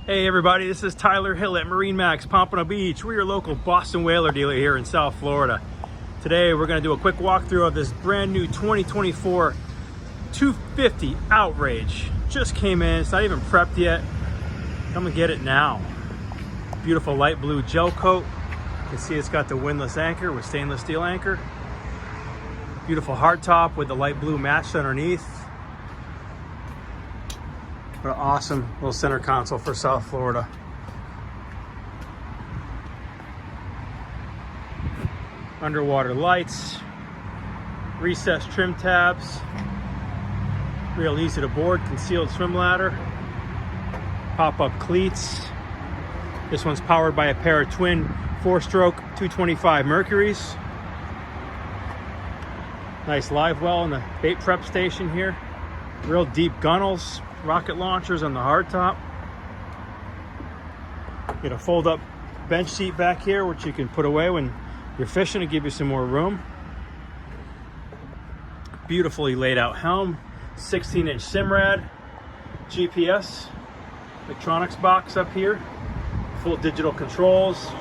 Hey everybody, this is Tyler Hill at MarineMax, Pompano Beach. We're your local Boston whaler dealer here in South Florida. Today we're going to do a quick walkthrough of this brand new 2024 250 Outrage. Just came in, it's not even prepped yet. Come and get it now. Beautiful light blue gel coat. You can see it's got the windlass anchor with stainless steel anchor. Beautiful hardtop with the light blue matched underneath. What an awesome little center console for South Florida. Underwater lights, recessed trim tabs, real easy to board, concealed swim ladder, pop-up cleats. This one's powered by a pair of twin 4-stroke 225 Mercuries. Nice live well in the bait prep station here. Real deep gunnels. Rocket launchers on the hardtop. Get a fold-up bench seat back here, which you can put away when you're fishing to give you some more room. Beautifully laid out helm, 16-inch Simrad, GPS, electronics box up here, full digital controls,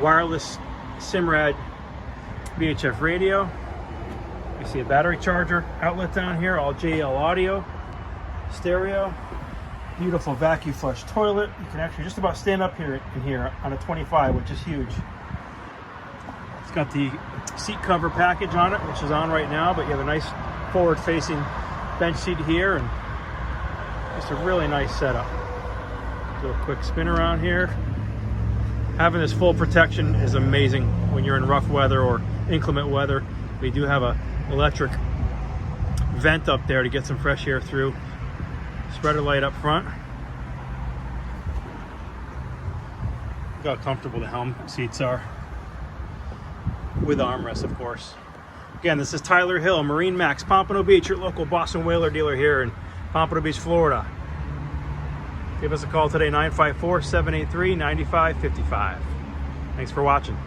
wireless Simrad VHF radio. You see a battery charger outlet down here, all JL audio. Stereo, beautiful vacuum flush toilet. You can actually just about stand up here on a 25, which is huge. It's got the seat cover package on it, which is on right now, but you have a nice forward facing bench seat here and just a really nice setup. Do a quick spin around here. Having this full protection is amazing when you're in rough weather or inclement weather. We do have a electric vent up there to get some fresh air through. Spreader light up front. Look how comfortable the helm seats are. With armrests, of course. Again, this is Tyler Hill, MarineMax, Pompano Beach, your local Boston whaler dealer here in Pompano Beach, Florida. Give us a call today, 954-783-9555. Thanks for watching.